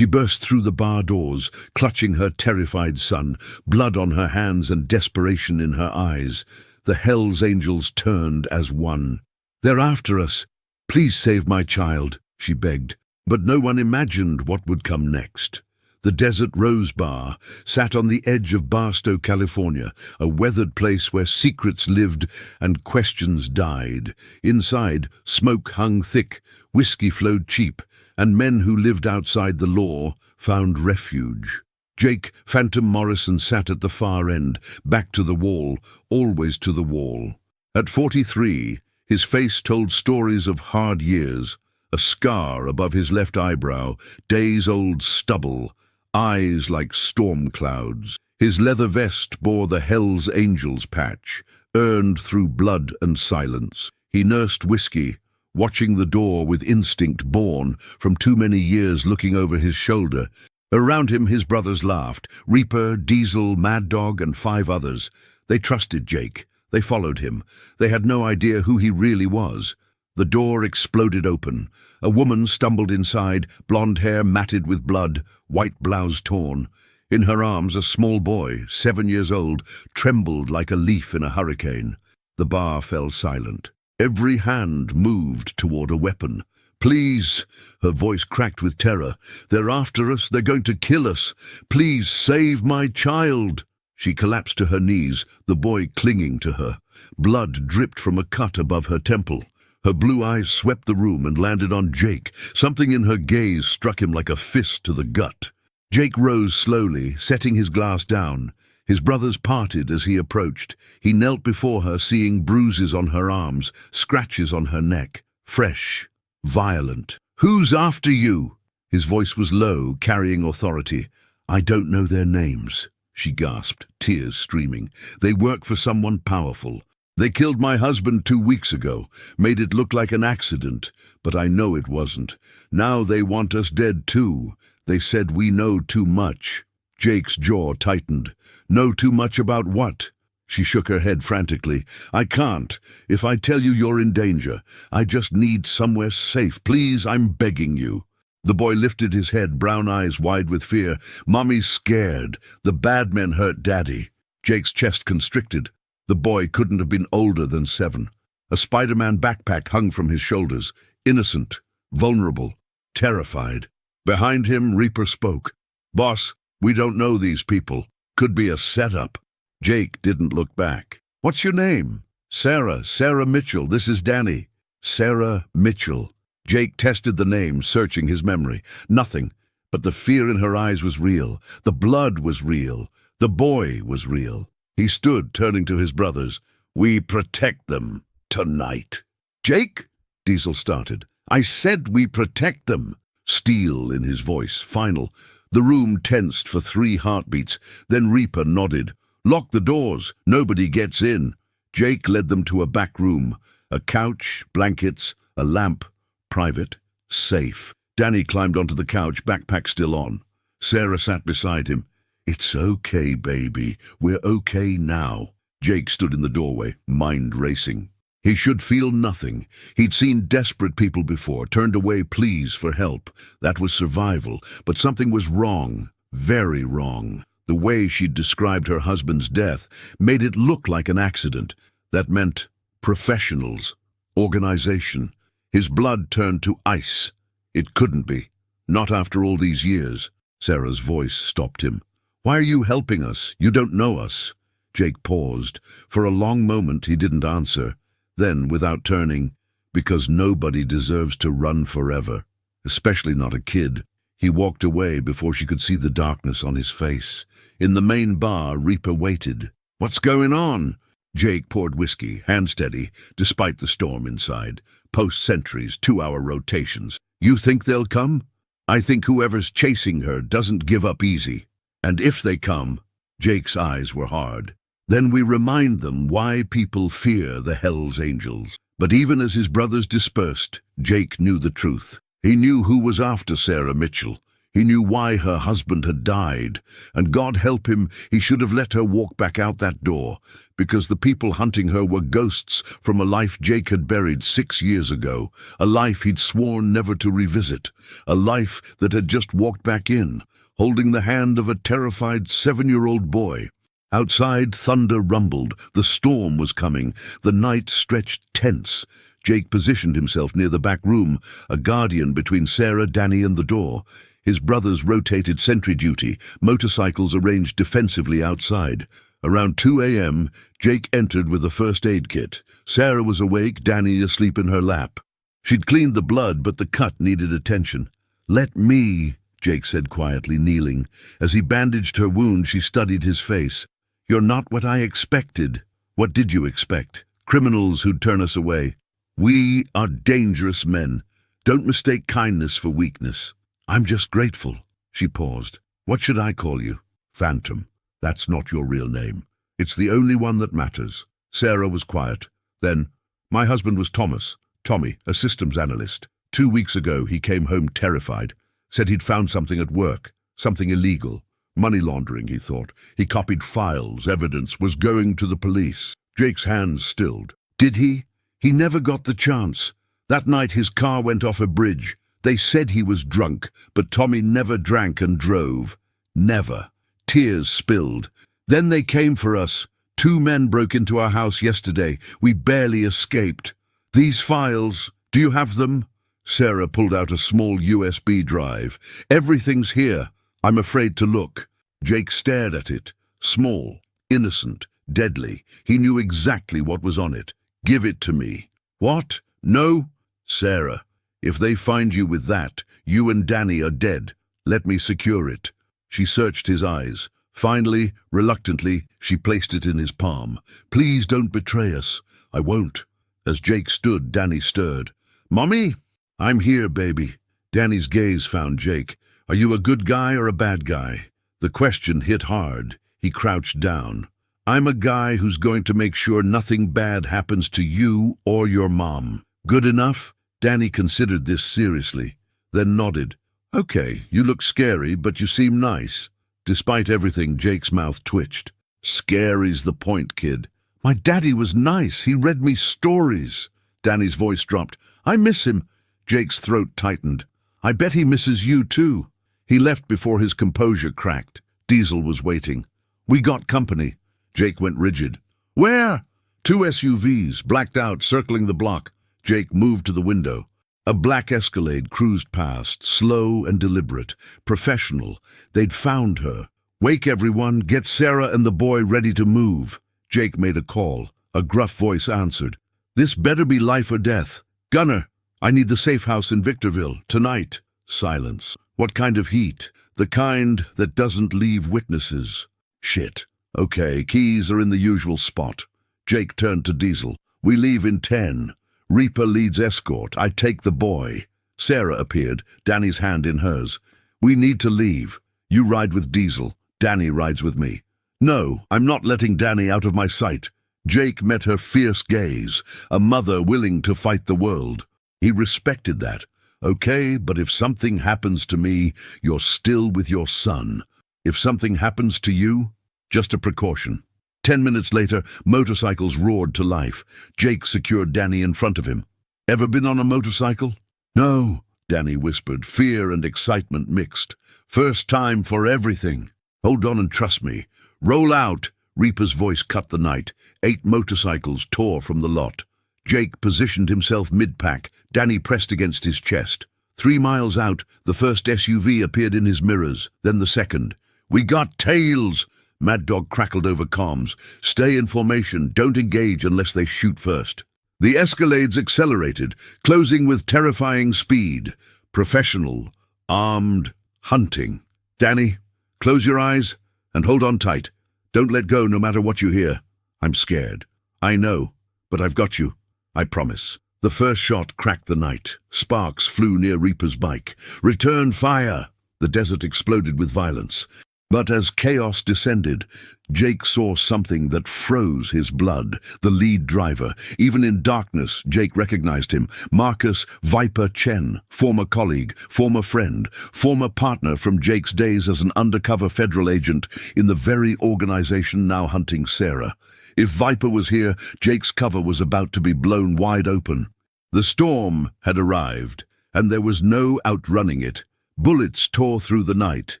She burst through the bar doors, clutching her terrified son, blood on her hands and desperation in her eyes. The Hells Angels turned as one. "They're after us. Please save my child," she begged. But no one imagined what would come next. The Desert Rose Bar sat on the edge of Barstow, California, a weathered place where secrets lived and questions died. Inside, smoke hung thick, whiskey flowed cheap, and men who lived outside the law found refuge. Jake Phantom Morrison sat at the far end, back to the wall, always to the wall. At 43, his face told stories of hard years, a scar above his left eyebrow, days-old stubble, eyes like storm clouds. His leather vest bore the Hells Angels patch, earned through blood and silence. He nursed whiskey, watching the door with instinct born from too many years looking over his shoulder. Around him his brothers laughed, Reaper, Diesel, Mad Dog, and 5 others. They trusted Jake. They followed him. They had no idea who he really was. The door exploded open. A woman stumbled inside, blonde hair matted with blood, white blouse torn. In her arms a small boy, 7 years old, trembled like a leaf in a hurricane. The bar fell silent. Every hand moved toward a weapon. "Please," her voice cracked with terror. "They're after us. They're going to kill us. Please save my child." She collapsed to her knees, the boy clinging to her. Blood dripped from a cut above her temple. Her blue eyes swept the room and landed on Jake. Something in her gaze struck him like a fist to the gut. Jake rose slowly, setting his glass down. His brothers parted as he approached. He knelt before her, seeing bruises on her arms, scratches on her neck, fresh, violent. "Who's after you?" His voice was low, carrying authority. "I don't know their names," she gasped, tears streaming. "They work for someone powerful. They killed my husband 2 weeks ago, made it look like an accident, but I know it wasn't. Now they want us dead too. They said we know too much." Jake's jaw tightened. "Know too much about what?" She shook her head frantically. "I can't. If I tell you you're in danger, I just need somewhere safe. Please, I'm begging you." The boy lifted his head, brown eyes wide with fear. "Mommy's scared. The bad men hurt Daddy." Jake's chest constricted. The boy couldn't have been older than 7. A Spider-Man backpack hung from his shoulders, innocent, vulnerable, terrified. Behind him, Reaper spoke. "Boss, we don't know these people. Could be a setup." Jake didn't look back. "What's your name?" Sarah Mitchell. This is Danny." Sarah Mitchell. Jake tested the name, searching his memory. Nothing, but the fear in her eyes was real. The blood was real. The boy was real. He stood, turning to his brothers. "We protect them tonight." "Jake?" Diesel started. "I said we protect them." Steel in his voice, final. The room tensed for 3 heartbeats. Then Reaper nodded. "Lock the doors. Nobody gets in." Jake led them to a back room. A couch, blankets, a lamp. Private. Safe. Danny climbed onto the couch, backpack still on. Sarah sat beside him. "It's okay, baby. We're okay now." Jake stood in the doorway, mind racing. He should feel nothing. He'd seen desperate people before, turned away pleas for help. That was survival. But something was wrong. Very wrong. The way she'd described her husband's death made it look like an accident. That meant professionals, organization. His blood turned to ice. It couldn't be. Not after all these years. Sarah's voice stopped him. "Why are you helping us? You don't know us." Jake paused. For a long moment he didn't answer. Then, without turning, "Because nobody deserves to run forever, especially not a kid." He walked away before she could see the darkness on his face. In the main bar, Reaper waited. "What's going on?" Jake poured whiskey, hand steady, despite the storm inside. Post-sentries, 2-hour rotations. "You think they'll come?" "I think whoever's chasing her doesn't give up easy. And if they come," Jake's eyes were hard, "then we remind them why people fear the Hells Angels." But even as his brothers dispersed, Jake knew the truth. He knew who was after Sarah Mitchell. He knew why her husband had died, and God help him, he should have let her walk back out that door, because the people hunting her were ghosts from a life Jake had buried 6 years ago, a life he'd sworn never to revisit, a life that had just walked back in, holding the hand of a terrified 7-year-old boy. Outside, thunder rumbled. The storm was coming. The night stretched tense. Jake positioned himself near the back room, a guardian between Sarah, Danny, and the door. His brothers rotated sentry duty, motorcycles arranged defensively outside. Around 2 a.m., Jake entered with a first aid kit. Sarah was awake, Danny asleep in her lap. She'd cleaned the blood, but the cut needed attention. "Let me," Jake said quietly, kneeling. As he bandaged her wound, she studied his face. "You're not what I expected." "What did you expect? Criminals who'd turn us away." "We are dangerous men. Don't mistake kindness for weakness." "I'm just grateful." She paused. "What should I call you?" "Phantom. That's not your real name. It's the only one that matters." Sarah was quiet. Then, "My husband was Tommy, a systems analyst. 2 weeks ago, he came home terrified. Said he'd found something at work, something illegal. Money laundering, he thought. He copied files, evidence, was going to the police." Jake's hands stilled. "Did he?" "He never got the chance. That night his car went off a bridge. They said he was drunk, but Tommy never drank and drove. Never." Tears spilled. "Then they came for us. 2 men broke into our house yesterday. We barely escaped. These files, do you have them?" Sarah pulled out a small USB drive. "Everything's here. I'm afraid to look." Jake stared at it. Small, innocent, deadly. He knew exactly what was on it. "Give it to me." "What? No?" "Sarah, if they find you with that, you and Danny are dead. Let me secure it." She searched his eyes. Finally, reluctantly, she placed it in his palm. "Please don't betray us." "I won't." As Jake stood, Danny stirred. "Mommy?" "I'm here, baby." Danny's gaze found Jake. "Are you a good guy or a bad guy?" The question hit hard. He crouched down. "I'm a guy who's going to make sure nothing bad happens to you or your mom." "Good enough?" Danny considered this seriously, then nodded. "Okay, you look scary, but you seem nice." Despite everything, Jake's mouth twitched. "Scary's the point, kid. My daddy was nice. He read me stories." Danny's voice dropped. "I miss him." Jake's throat tightened. "I bet he misses you, too." He left before his composure cracked. Diesel was waiting. "We got company." Jake went rigid. "Where?" 2 SUVs, blacked out, circling the block. Jake moved to the window. A black Escalade cruised past, slow and deliberate, professional. They'd found her. "Wake everyone, get Sarah and the boy ready to move." Jake made a call. A gruff voice answered. "This better be life or death. Gunner, I need the safe house in Victorville, tonight." Silence. "What kind of heat?" "The kind that doesn't leave witnesses." "Shit. Okay, keys are in the usual spot." Jake turned to Diesel. "We leave in 10. Reaper leads escort. I take the boy." Sarah appeared, Danny's hand in hers. "We need to leave. You ride with Diesel. Danny rides with me." "No, I'm not letting Danny out of my sight." Jake met her fierce gaze, a mother willing to fight the world. He respected that. "Okay, but if something happens to me, you're still with your son. If something happens to you, just a precaution." 10 minutes later, motorcycles roared to life. Jake secured Danny in front of him. "Ever been on a motorcycle?" "No," Danny whispered, fear and excitement mixed. "First time for everything." "Hold on and trust me." "Roll out." Reaper's voice cut the night. 8 motorcycles tore from the lot. Jake positioned himself mid-pack. Danny pressed against his chest. 3 miles out, the first SUV appeared in his mirrors, then the second. "We got tails!" Mad Dog crackled over comms. "Stay in formation, don't engage unless they shoot first." The Escalades accelerated, closing with terrifying speed. Professional, armed, hunting. "Danny, close your eyes and hold on tight. Don't let go no matter what you hear." "I'm scared." "I know, but I've got you. I promise." The first shot cracked the night. Sparks flew near Reaper's bike. "Return fire!" The desert exploded with violence. But as chaos descended, Jake saw something that froze his blood. The lead driver. Even in darkness, Jake recognized him. Marcus Viper Chen, former colleague, former friend, former partner from Jake's days as an undercover federal agent in the very organization now hunting Sarah. If Viper was here, Jake's cover was about to be blown wide open. The storm had arrived, and there was no outrunning it. Bullets tore through the night.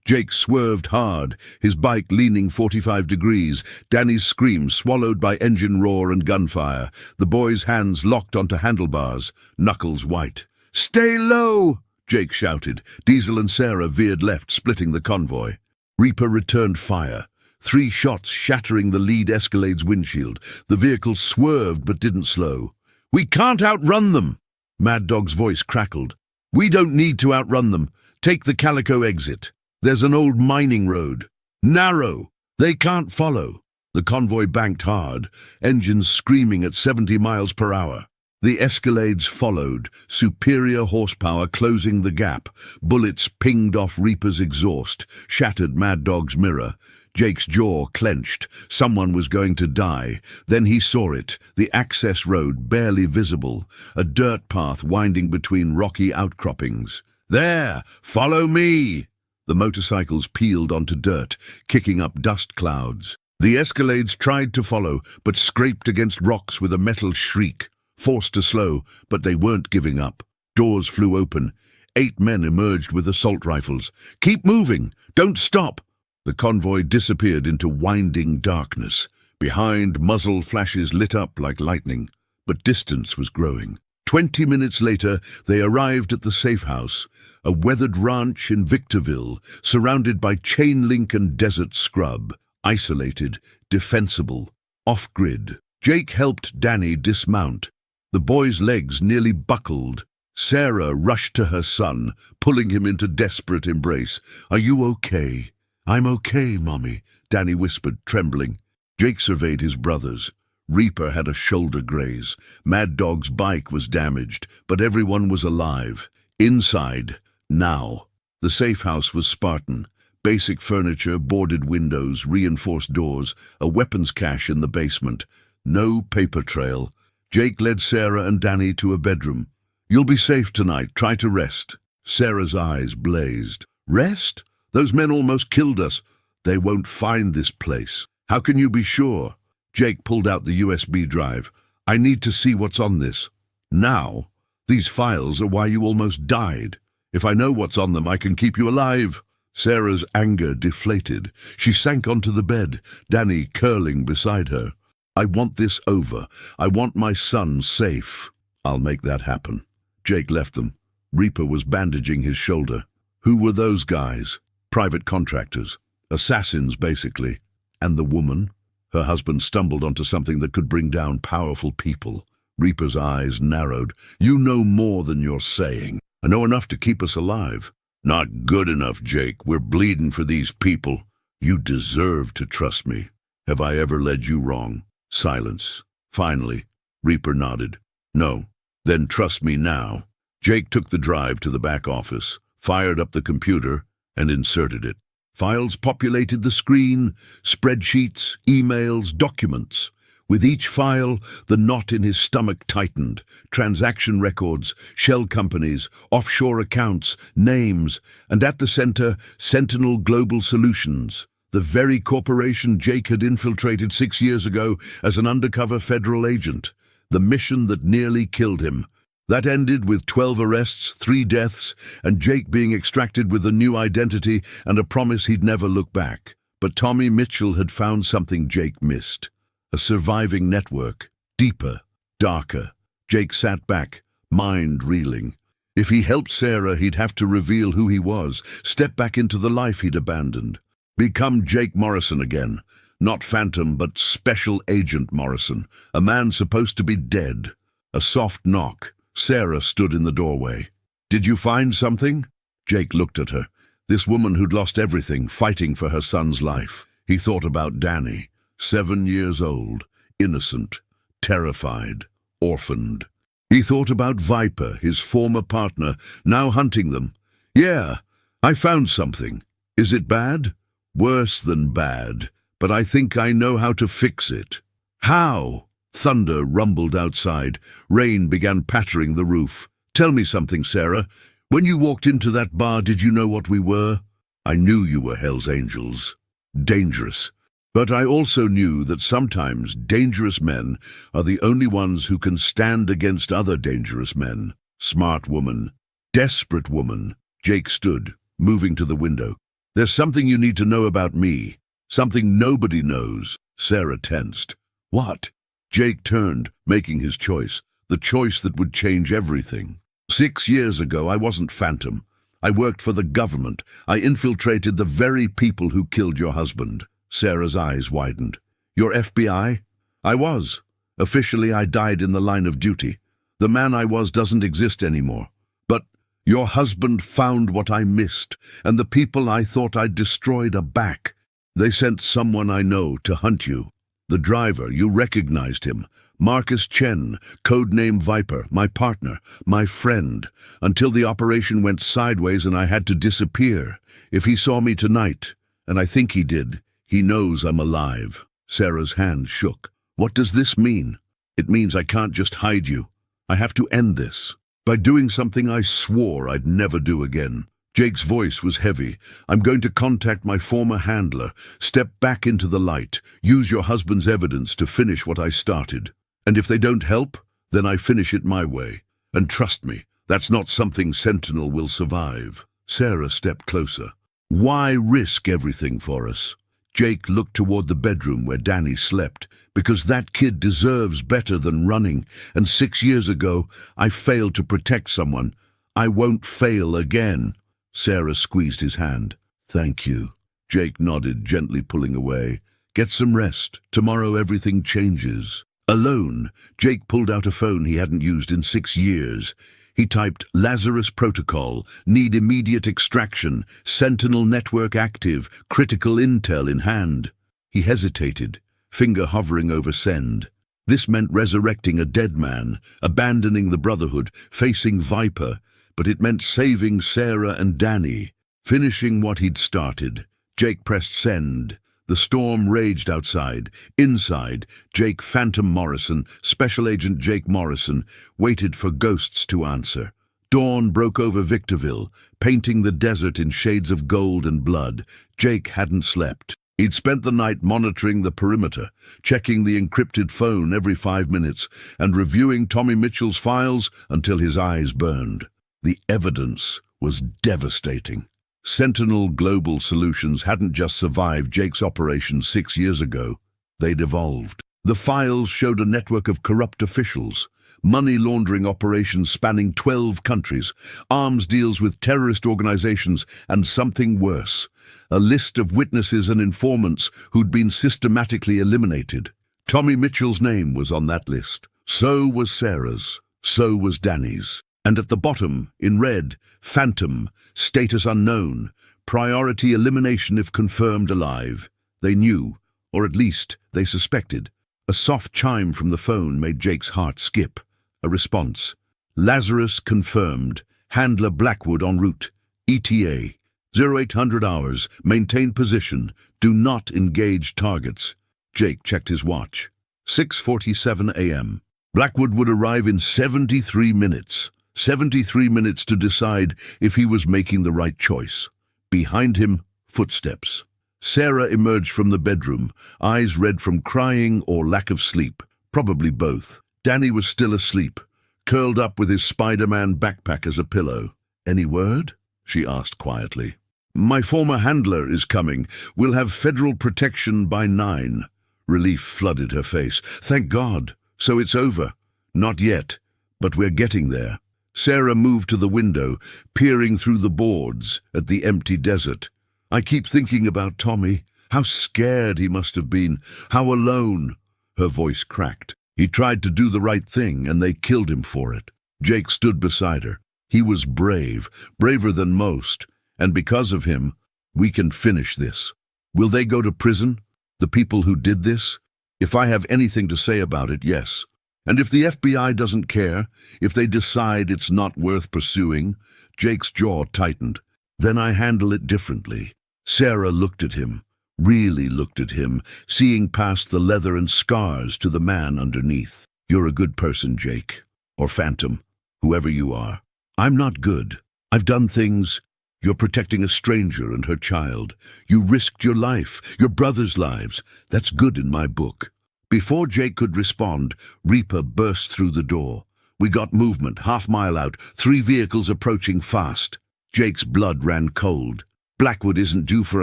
Jake swerved hard, his bike leaning 45 degrees, Danny's scream swallowed by engine roar and gunfire, the boy's hands locked onto handlebars, knuckles white. "Stay low!" Jake shouted. Diesel and Sarah veered left, splitting the convoy. Reaper returned fire. 3 shots shattering the lead Escalade's windshield. The vehicle swerved but didn't slow. "We can't outrun them!" Mad Dog's voice crackled. "We don't need to outrun them. Take the Calico exit. There's an old mining road. Narrow. They can't follow." The convoy banked hard, engines screaming at 70 miles per hour. The Escalades followed, superior horsepower closing the gap. Bullets pinged off Reaper's exhaust, shattered Mad Dog's mirror. Jake's jaw clenched. Someone was going to die. Then he saw it, the access road barely visible, a dirt path winding between rocky outcroppings. "There! Follow me!" The motorcycles peeled onto dirt, kicking up dust clouds. The Escalades tried to follow, but scraped against rocks with a metal shriek. Forced to slow, but they weren't giving up. Doors flew open. 8 men emerged with assault rifles. "Keep moving! Don't stop!" The convoy disappeared into winding darkness. Behind, muzzle flashes lit up like lightning, but distance was growing. 20 minutes later, they arrived at the safe house, a weathered ranch in Victorville, surrounded by chain link and desert scrub. Isolated, defensible, off-grid. Jake helped Danny dismount. The boy's legs nearly buckled. Sarah rushed to her son, pulling him into desperate embrace. "Are you okay?" "I'm okay, Mommy," Danny whispered, trembling. Jake surveyed his brothers. Reaper had a shoulder graze. Mad Dog's bike was damaged, but everyone was alive. Inside, now. The safe house was Spartan. Basic furniture, boarded windows, reinforced doors, a weapons cache in the basement. No paper trail. Jake led Sarah and Danny to a bedroom. "You'll be safe tonight. Try to rest." Sarah's eyes blazed. "Rest? Those men almost killed us. They won't find this place." "How can you be sure?" Jake pulled out the USB drive. "I need to see what's on this. Now. These files are why you almost died. If I know what's on them, I can keep you alive." Sarah's anger deflated. She sank onto the bed, Danny curling beside her. "I want this over. I want my son safe." "I'll make that happen." Jake left them. Reaper was bandaging his shoulder. Who were those guys? Private contractors. Assassins, basically. And the woman? Her husband stumbled onto something that could bring down powerful people. Reaper's eyes narrowed. "You know more than you're saying. I know enough to keep us alive." "Not good enough, Jake. We're bleeding for these people. You deserve to trust me. Have I ever led you wrong?" Silence. Finally, Reaper nodded. "No. Then trust me now." Jake took the drive to the back office, fired up the computer, and inserted it. Files populated the screen, spreadsheets, emails, documents. With each file, the knot in his stomach tightened. Transaction records, shell companies, offshore accounts, names, and at the center, Sentinel Global Solutions, the very corporation Jake had infiltrated 6 years ago as an undercover federal agent. The mission that nearly killed him. That ended with 12 arrests, 3 deaths, and Jake being extracted with a new identity and a promise he'd never look back. But Tommy Mitchell had found something Jake missed. A surviving network. Deeper, darker. Jake sat back, mind reeling. If he helped Sarah, he'd have to reveal who he was, step back into the life he'd abandoned. Become Jake Morrison again. Not Phantom, but Special Agent Morrison. A man supposed to be dead. A soft knock. Sarah stood in the doorway. "Did you find something?" Jake looked at her. This woman who'd lost everything, fighting for her son's life. He thought about Danny, 7 years old, innocent, terrified, orphaned. He thought about Viper, his former partner, now hunting them. "Yeah, I found something. Is it bad?" Worse than bad, but I think I know how to fix it. How? Thunder rumbled outside. Rain began pattering the roof. Tell me something, Sarah. When you walked into that bar, did you know what we were? I knew you were Hell's Angels. Dangerous. But I also knew that sometimes dangerous men are the only ones who can stand against other dangerous men. Smart woman. Desperate woman. Jake stood, moving to the window. There's something you need to know about me. Something nobody knows. Sarah tensed. What? Jake turned, making his choice. The choice that would change everything. 6 years ago, I wasn't Phantom. I worked for the government. I infiltrated the very people who killed your husband. Sarah's eyes widened. Your FBI? I was. Officially, I died in the line of duty. The man I was doesn't exist anymore. But your husband found what I missed, and the people I thought I'd destroyed are back. They sent someone I know to hunt you. The driver, you recognized him. Marcus Chen, codename Viper, my partner, my friend, until the operation went sideways and I had to disappear. If he saw me tonight, and I think he did, he knows I'm alive. Sarah's hand shook. What does this mean? It means I can't just hide you. I have to end this. By doing something I swore I'd never do again. Jake's voice was heavy. I'm going to contact my former handler, step back into the light, use your husband's evidence to finish what I started. And if they don't help, then I finish it my way. And trust me, that's not something Sentinel will survive. Sarah stepped closer. Why risk everything for us? Jake looked toward the bedroom where Danny slept, because that kid deserves better than running, and 6 years ago, I failed to protect someone. I won't fail again. Sarah squeezed his hand. Thank you. Jake nodded, gently pulling away. Get some rest. Tomorrow everything changes. Alone, Jake pulled out a phone he hadn't used in 6 years. He typed, Lazarus Protocol, need immediate extraction, Sentinel network active, critical intel in hand. He hesitated, finger hovering over send. This meant resurrecting a dead man, abandoning the Brotherhood, facing Viper, but it meant saving Sarah and Danny, finishing what he'd started. Jake pressed send. The storm raged outside. Inside, Jake Phantom Morrison, Special Agent Jake Morrison, waited for ghosts to answer. Dawn broke over Victorville, painting the desert in shades of gold and blood. Jake hadn't slept. He'd spent the night monitoring the perimeter, checking the encrypted phone every 5 minutes, and reviewing Tommy Mitchell's files until his eyes burned. The evidence was devastating. Sentinel Global Solutions hadn't just survived Jake's operation 6 years ago. They'd evolved. The files showed a network of corrupt officials, money laundering operations spanning 12 countries, arms deals with terrorist organizations, and something worse, a list of witnesses and informants who'd been systematically eliminated. Tommy Mitchell's name was on that list. So was Sarah's. So was Danny's. And at the bottom, in red, Phantom, status unknown, priority elimination if confirmed alive. They knew, or at least they suspected. A soft chime from the phone made Jake's heart skip. A response. Lazarus confirmed. Handler Blackwood en route. ETA. 0800 hours. Maintain position. Do not engage targets. Jake checked his watch. 6:47 a.m. Blackwood would arrive in 73 minutes. 73 minutes to decide if he was making the right choice. Behind him, footsteps. Sarah emerged from the bedroom, eyes red from crying or lack of sleep, probably both. Danny was still asleep, curled up with his Spider-Man backpack as a pillow. Any word? She asked quietly. My former handler is coming. We'll have federal protection by 9. Relief flooded her face. Thank God. So it's over. Not yet, but we're getting there. Sarah moved to the window, peering through the boards at the empty desert. I keep thinking about Tommy. How scared he must have been. How alone. Her voice cracked. He tried to do the right thing, and they killed him for it. Jake stood beside her. He was brave, braver than most, and because of him, we can finish this. Will they go to prison? The people who did this? If I have anything to say about it, yes. And if the FBI doesn't care, if they decide it's not worth pursuing, Jake's jaw tightened. Then I handle it differently. Sarah looked at him. really looked at him, seeing past the leather and scars to the man underneath. "You're a good person, Jake. Or Phantom, whoever you are." "I'm not good. I've done things—" "You're protecting a stranger and her child. You risked your life, your brother's lives. That's good in my book." Before Jake could respond, Reaper burst through the door. "We got movement, half-mile out, 3 vehicles approaching fast." Jake's blood ran cold. "Blackwood isn't due for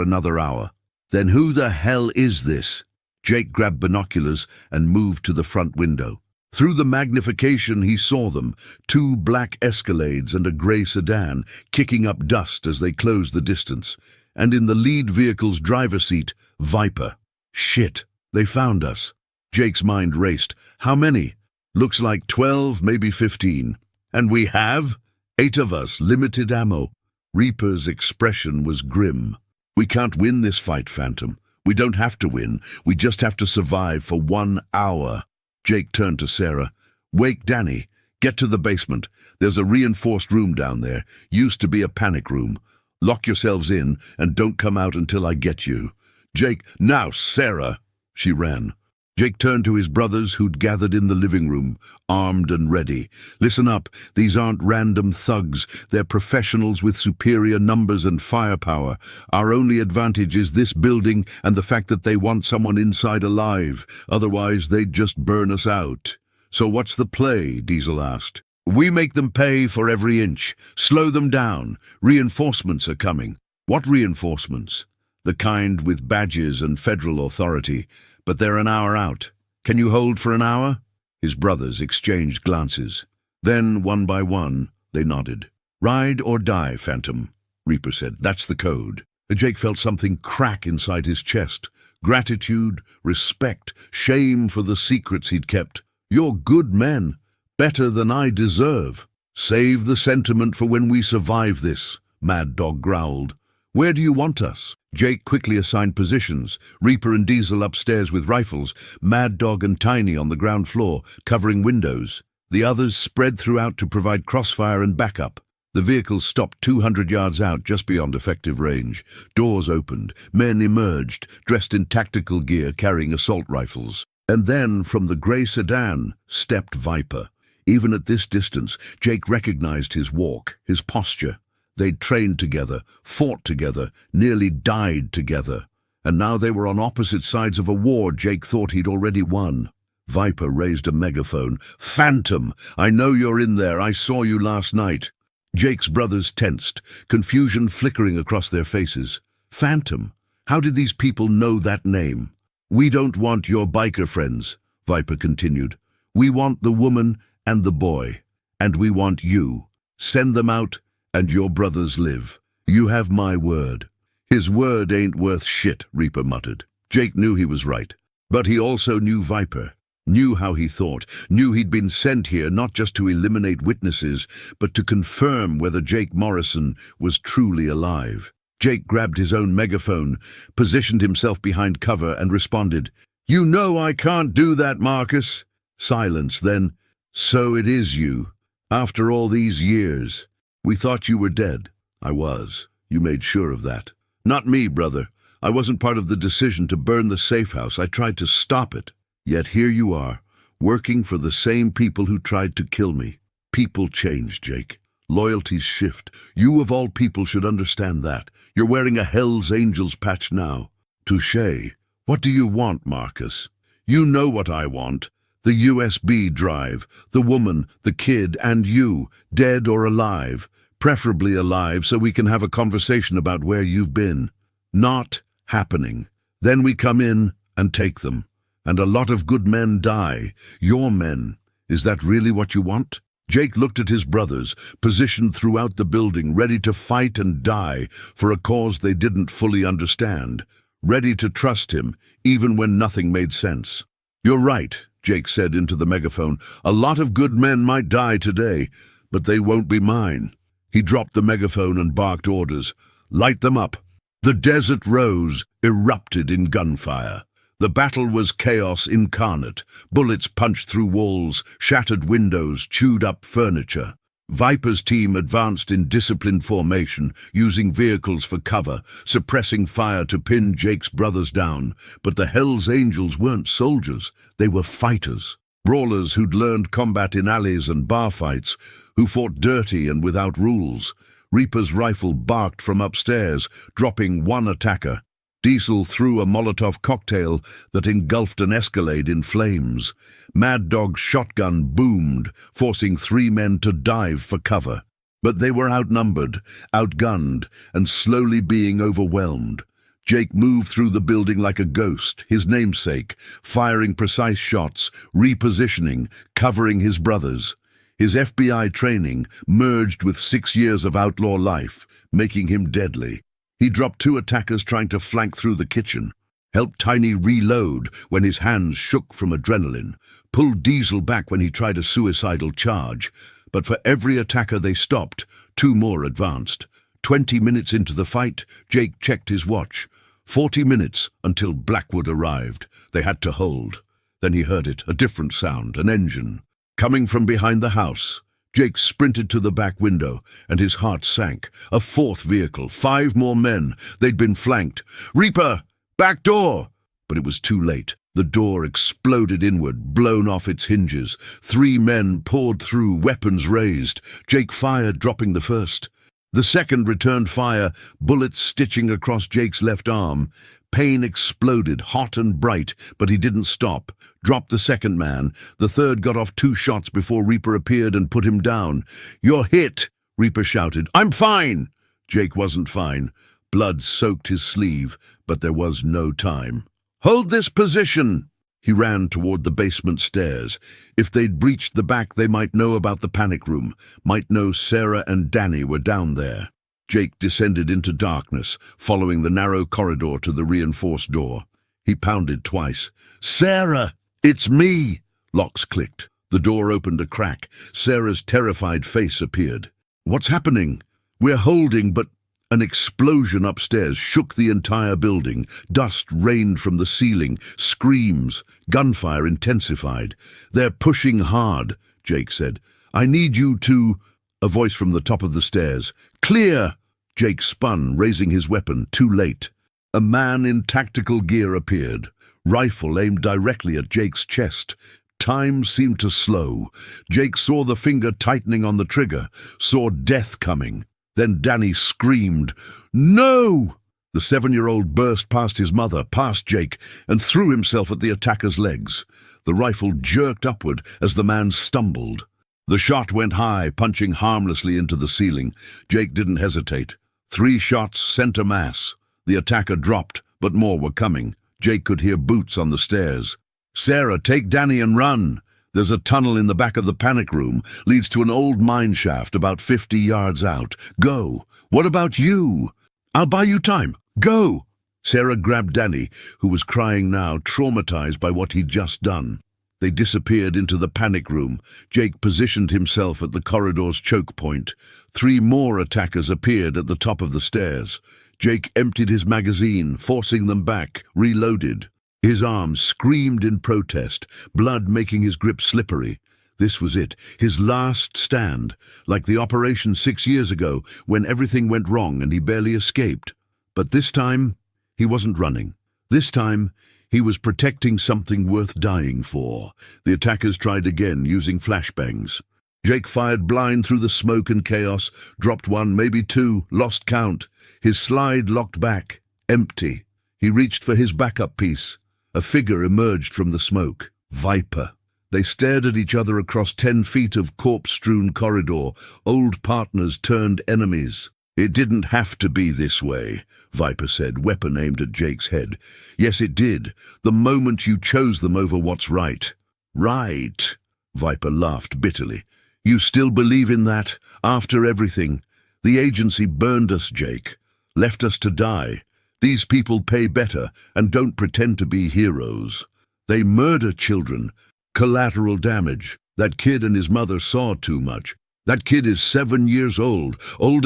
another hour." "Then who the hell is this?" Jake grabbed binoculars and moved to the front window. Through the magnification he saw them, 2 black Escalades and a grey sedan, kicking up dust as they closed the distance. And in the lead vehicle's driver's seat, Viper. "Shit, they found us." Jake's mind raced. "How many?" "Looks like 12, maybe 15. And we have 8 of us, limited ammo." Reaper's expression was grim. "We can't win this fight, Phantom. We don't have to win. We just have to survive for 1 hour. Jake turned to Sarah. "Wake Danny. Get to the basement. There's a reinforced room down there. Used to be a panic room. Lock yourselves in and don't come out until I get you." "Jake, now, Sarah!" She ran. Jake turned to his brothers who'd gathered in the living room, armed and ready. "Listen up. These aren't random thugs. They're professionals with superior numbers and firepower. Our only advantage is this building and the fact that they want someone inside alive. Otherwise, they'd just burn us out." "So what's the play?" Diesel asked. "We make them pay for every inch. Slow them down. Reinforcements are coming." "What reinforcements?" "The kind with badges and federal authority. But they're an hour out. Can you hold for an hour?" His brothers exchanged glances. Then, one by one, they nodded. "Ride or die, Phantom," Reaper said. "That's the code." Jake felt something crack inside his chest. Gratitude, respect, shame for the secrets he'd kept. "You're good men. Better than I deserve." "Save the sentiment for when we survive this," Mad Dog growled. "Where do you want us?" Jake quickly assigned positions, Reaper and Diesel upstairs with rifles, Mad Dog and Tiny on the ground floor, covering windows. The others spread throughout to provide crossfire and backup. The vehicles stopped 200 yards out, just beyond effective range. Doors opened. Men emerged, dressed in tactical gear, carrying assault rifles. And then, from the grey sedan, stepped Viper. Even at this distance, Jake recognized his walk, his posture. They'd trained together, fought together, nearly died together. And now they were on opposite sides of a war Jake thought he'd already won. Viper raised a megaphone. "Phantom, I know you're in there. I saw you last night." Jake's brothers tensed, confusion flickering across their faces. "Phantom? How did these people know that name?" "We don't want your biker friends," Viper continued. "We want the woman and the boy. And we want you. Send them out, and your brothers live. You have my word." "His word ain't worth shit," Reaper muttered. Jake knew he was right. But he also knew Viper, knew how he thought, knew he'd been sent here not just to eliminate witnesses, but to confirm whether Jake Morrison was truly alive. Jake grabbed his own megaphone, positioned himself behind cover, and responded, "You know I can't do that, Marcus." Silence, then, "So it is you. After all these years. We thought you were dead." "I was. You made sure of that." "Not me, brother. I wasn't part of the decision to burn the safe house. I tried to stop it. Yet here you are, working for the same people who tried to kill me." People change, Jake. Loyalties shift. You of all people should understand that. You're wearing a Hell's Angels patch now. Touché. What do you want, Marcus? You know what I want. The USB drive, the woman, the kid, and you, dead or alive. Preferably alive, so we can have a conversation about where you've been. Not happening. Then we come in and take them. And a lot of good men die. Your men. Is that really what you want? Jake looked at his brothers, positioned throughout the building, ready to fight and die for a cause they didn't fully understand, ready to trust him, even when nothing made sense. "You're right," Jake said into the megaphone. "A lot of good men might die today, but they won't be mine." He dropped the megaphone and barked orders. "Light them up." The desert rose, erupted in gunfire. The battle was chaos incarnate. Bullets punched through walls, shattered windows, chewed up furniture. Viper's team advanced in disciplined formation, using vehicles for cover, suppressing fire to pin Jake's brothers down. But the Hells Angels weren't soldiers, they were fighters. Brawlers who'd learned combat in alleys and bar fights, who fought dirty and without rules. Reaper's rifle barked from upstairs, dropping one attacker. Diesel threw a Molotov cocktail that engulfed an Escalade in flames. Mad Dog's shotgun boomed, forcing 3 men to dive for cover. But they were outnumbered, outgunned, and slowly being overwhelmed. Jake moved through the building like a ghost, his namesake, firing precise shots, repositioning, covering his brothers. His FBI training merged with 6 years of outlaw life, making him deadly. He dropped 2 attackers trying to flank through the kitchen, helped Tiny reload when his hands shook from adrenaline, pulled Diesel back when he tried a suicidal charge. But for every attacker they stopped, 2 more advanced. 20 minutes into the fight, Jake checked his watch. 40 minutes until Blackwood arrived. They had to hold. Then he heard it, a different sound, an engine. Coming from behind the house. Jake sprinted to the back window, and his heart sank. A 4th vehicle, 5 more men. They'd been flanked. "Reaper! Back door!" But it was too late. The door exploded inward, blown off its hinges. 3 men poured through, weapons raised. Jake fired, dropping the first. The second returned fire, bullets stitching across Jake's left arm. Pain exploded, hot and bright, but he didn't stop. Dropped the second man. The third got off 2 shots before Reaper appeared and put him down. "You're hit," Reaper shouted. "I'm fine." Jake wasn't fine. Blood soaked his sleeve, but there was no time. "Hold this position!" He ran toward the basement stairs. If they'd breached the back, they might know about the panic room, might know Sarah and Danny were down there. Jake descended into darkness, following the narrow corridor to the reinforced door. He pounded twice. "Sarah! It's me!" Locks clicked. The door opened a crack. Sarah's terrified face appeared. "What's happening?" "We're holding, but..." An explosion upstairs shook the entire building. Dust rained from the ceiling. Screams. Gunfire intensified. "They're pushing hard," Jake said. "I need you to..." A voice from the top of the stairs. "Clear!" Jake spun, raising his weapon. Too late. A man in tactical gear appeared. Rifle aimed directly at Jake's chest. Time seemed to slow. Jake saw the finger tightening on the trigger, saw death coming. Then Danny screamed, "No!" The 7-year-old burst past his mother, past Jake, and threw himself at the attacker's legs. The rifle jerked upward as the man stumbled. The shot went high, punching harmlessly into the ceiling. Jake didn't hesitate. 3 shots, center mass. The attacker dropped, but more were coming. Jake could hear boots on the stairs. "Sarah, take Danny and run." There's a tunnel in the back of the panic room, leads to an old mine shaft about 50 yards out. Go. "What about you?" "I'll buy you time. Go." Sarah grabbed Danny, who was crying now, traumatized by what he'd just done. They disappeared into the panic room. Jake positioned himself at the corridor's choke point. 3 more attackers appeared at the top of the stairs. Jake emptied his magazine, forcing them back, reloaded. His arms screamed in protest, blood making his grip slippery. This was it, his last stand, like the operation 6 years ago when everything went wrong and he barely escaped. But this time, he wasn't running. This time, he was protecting something worth dying for. The attackers tried again, using flashbangs. Jake fired blind through the smoke and chaos, dropped 1, maybe 2, lost count. His slide locked back, empty. He reached for his backup piece. A figure emerged from the smoke. Viper. They stared at each other across 10 feet of corpse-strewn corridor. Old partners turned enemies. "It didn't have to be this way," Viper said, weapon aimed at Jake's head. "Yes, it did. The moment you chose them over what's right." "Right," Viper laughed bitterly. "You still believe in that? After everything? The agency burned us, Jake. Left us to die. These people pay better and don't pretend to be heroes. They murder children. Collateral damage. That kid and his mother saw too much. That kid is 7 years old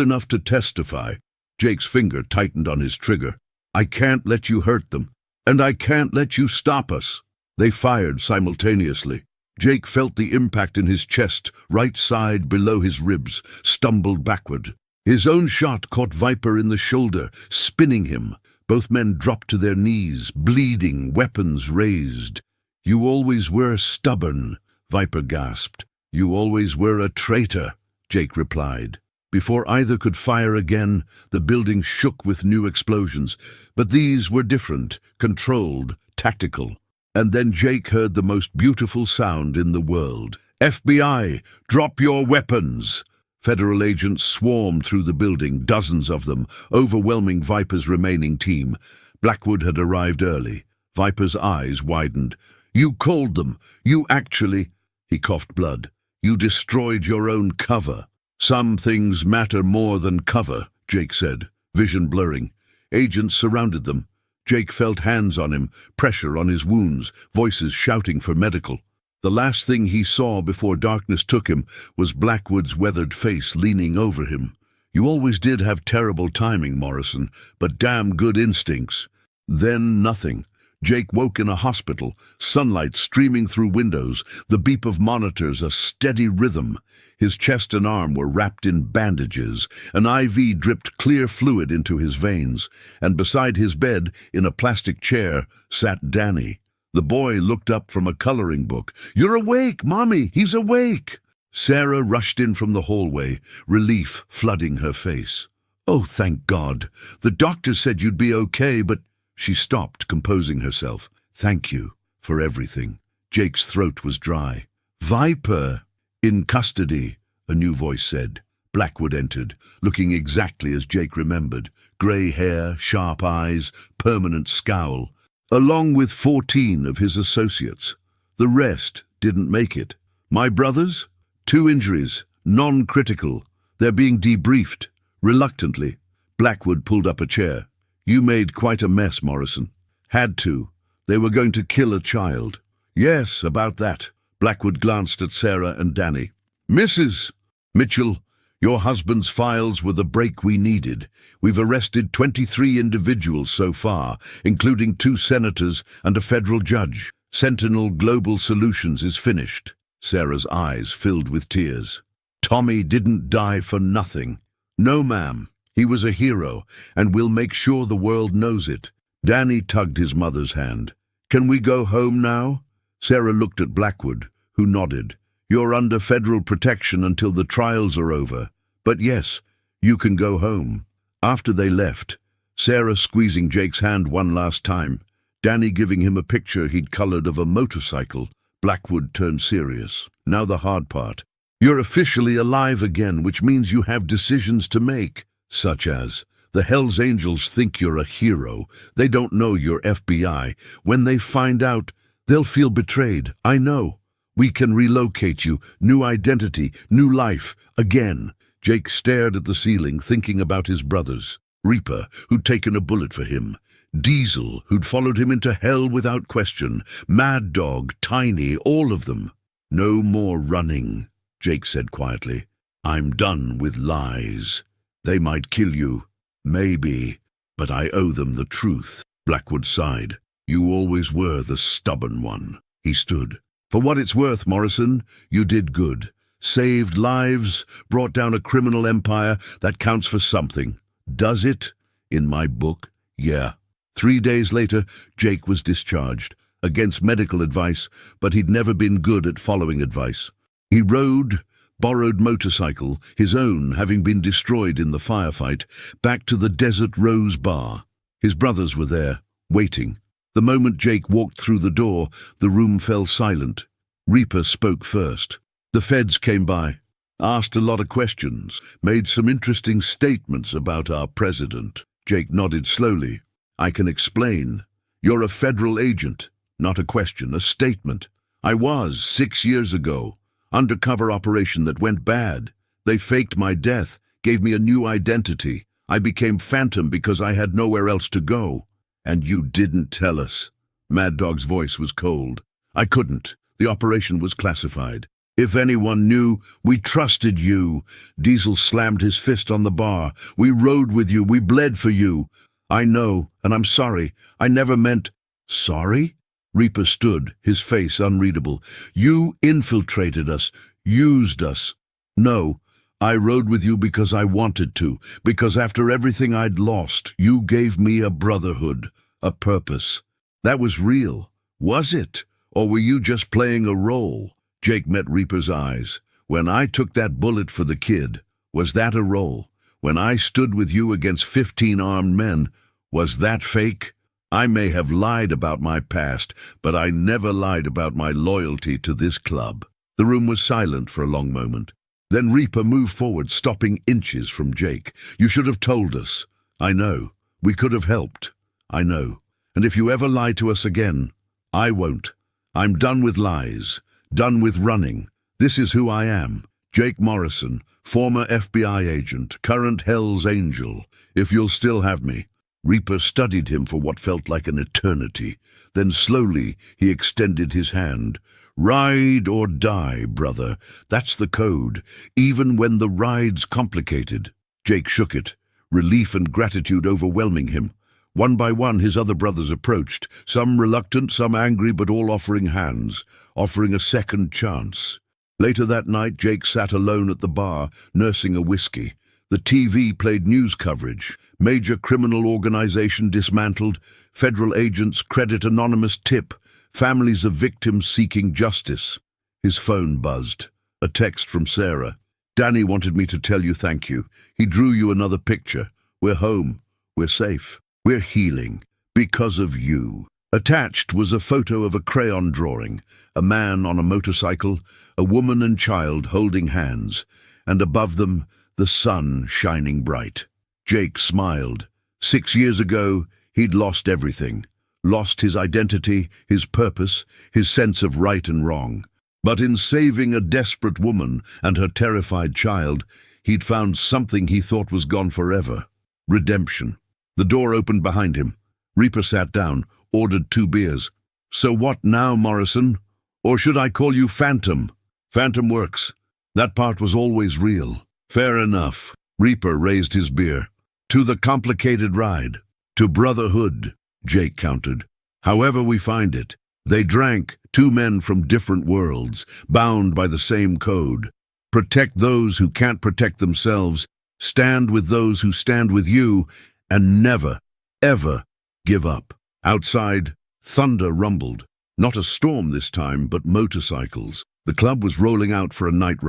enough to testify." Jake's finger tightened on his trigger. "I can't let you hurt them, and I can't let you stop us." They fired simultaneously. Jake felt the impact in his chest, right side below his ribs, stumbled backward. His own shot caught Viper in the shoulder, spinning him. Both men dropped to their knees, bleeding, weapons raised. "You always were stubborn," Viper gasped. "You always were a traitor," Jake replied. Before either could fire again, the building shook with new explosions. But these were different, controlled, tactical. And then Jake heard the most beautiful sound in the world. "FBI, drop your weapons!" Federal agents swarmed through the building, dozens of them, overwhelming Viper's remaining team. Blackwood had arrived early. Viper's eyes widened. "You called them. You actually—" He coughed blood. "You destroyed your own cover." "Some things matter more than cover," Jake said, vision blurring. Agents surrounded them. Jake felt hands on him, pressure on his wounds, voices shouting for medical. The last thing he saw before darkness took him was Blackwood's weathered face leaning over him. "You always did have terrible timing, Morrison, but damn good instincts." Then nothing. Jake woke in a hospital, sunlight streaming through windows, the beep of monitors a steady rhythm. His chest and arm were wrapped in bandages. An IV dripped clear fluid into his veins, and beside his bed, in a plastic chair, sat Danny. The boy looked up from a coloring book. "You're awake, Mommy! He's awake!" Sarah rushed in from the hallway, relief flooding her face. "Oh, thank God! The doctor said you'd be okay, but—" She stopped, composing herself. "Thank you for everything." Jake's throat was dry. "Viper! In custody," a new voice said. Blackwood entered, looking exactly as Jake remembered. Grey hair, sharp eyes, permanent scowl. Along with 14 of his associates. The rest didn't make it. "My brothers? 2 injuries, non-critical. They're being debriefed." Reluctantly, Blackwood pulled up a chair. "You made quite a mess, Morrison." "Had to. They were going to kill a child." "Yes, about that." Blackwood glanced at Sarah and Danny. "Mrs. Mitchell, your husband's files were the break we needed. We've arrested 23 individuals so far, including 2 senators and a federal judge. Sentinel Global Solutions is finished." Sarah's eyes filled with tears. "Tommy didn't die for nothing." "No, ma'am. He was a hero, and we'll make sure the world knows it." Danny tugged his mother's hand. "Can we go home now?" Sarah looked at Blackwood, who nodded. "You're under federal protection until the trials are over. But yes, you can go home." After they left, Sarah squeezing Jake's hand one last time, Danny giving him a picture he'd colored of a motorcycle, Blackwood turned serious. "Now the hard part. You're officially alive again, which means you have decisions to make. Such as, the Hells Angels think you're a hero. They don't know you're FBI. When they find out, they'll feel betrayed. I know. We can relocate you. New identity, new life, again." Jake stared at the ceiling, thinking about his brothers. Reaper, who'd taken a bullet for him. Diesel, who'd followed him into hell without question. Mad Dog, Tiny, all of them. "No more running," Jake said quietly. "I'm done with lies. They might kill you, maybe, but I owe them the truth." Blackwood sighed. "You always were the stubborn one." He stood. "For what it's worth, Morrison, you did good. Saved lives, brought down a criminal empire. That counts for something. Does it? In my book, yeah." 3 days later, Jake was discharged, against medical advice, but he'd never been good at following advice. He rode, borrowed motorcycle, his own having been destroyed in the firefight, back to the Desert Rose Bar. His brothers were there, waiting. The moment Jake walked through the door, the room fell silent. Reaper spoke first. "The feds came by, asked a lot of questions, made some interesting statements about our president." Jake nodded slowly. "I can explain. You're a federal agent. Not a question, a statement. I was 6 years ago. Undercover operation that went bad. They faked my death, gave me a new identity. I became Phantom because I had nowhere else to go. And you didn't tell us." Mad Dog's voice was cold. "I couldn't. The operation was classified. If anyone knew, we trusted you." Diesel slammed his fist on the bar. "We rode with you. We bled for you." "I know, and I'm sorry. I never meant—" "Sorry?" Reaper stood, his face unreadable. You infiltrated us, used us. No, I rode with you because I wanted to, because after everything I'd lost, you gave me a brotherhood, a purpose. That was real, was it? Or were you just playing a role? Jake met Reaper's eyes. When I took that bullet for the kid, was that a role? When I stood with you against 15 armed men, was that fake? I may have lied about my past, but I never lied about my loyalty to this club. The room was silent for a long moment. Then Reaper moved forward, stopping inches from Jake. You should have told us. I know. We could have helped. I know. And if you ever lie to us again, I won't. I'm done with lies. Done with running. This is who I am. Jake Morrison, former FBI agent, current Hell's Angel. If you'll still have me. Reaper studied him for what felt like an eternity. Then slowly he extended his hand. Ride or die, brother. That's the code, even when the ride's complicated. Jake shook it, relief and gratitude overwhelming him. One by one his other brothers approached, some reluctant, some angry, but all offering hands, offering a second chance. Later that night, Jake sat alone at the bar, nursing a whiskey. The TV played news coverage. Major criminal organization dismantled. Federal agents credit anonymous tip. Families of victims seeking justice. His phone buzzed. A text from Sarah. Danny wanted me to tell you thank you. He drew you another picture. We're home. We're safe. We're healing. Because of you. Attached was a photo of a crayon drawing. A man on a motorcycle, a woman and child holding hands, and above them, the sun shining bright. Jake smiled. 6 years ago, he'd lost everything. Lost his identity, his purpose, his sense of right and wrong. But in saving a desperate woman and her terrified child, he'd found something he thought was gone forever. Redemption. The door opened behind him. Reaper sat down, ordered 2 beers. So what now, Morrison? Or should I call you Phantom? Phantom works. That part was always real. Fair enough. Reaper raised his beer. To the complicated ride. To brotherhood, Jake countered. However we find it. They drank, 2 men from different worlds, bound by the same code. Protect those who can't protect themselves, stand with those who stand with you, and never, ever give up. Outside, thunder rumbled. Not a storm this time, but motorcycles. The club was rolling out for a night ride.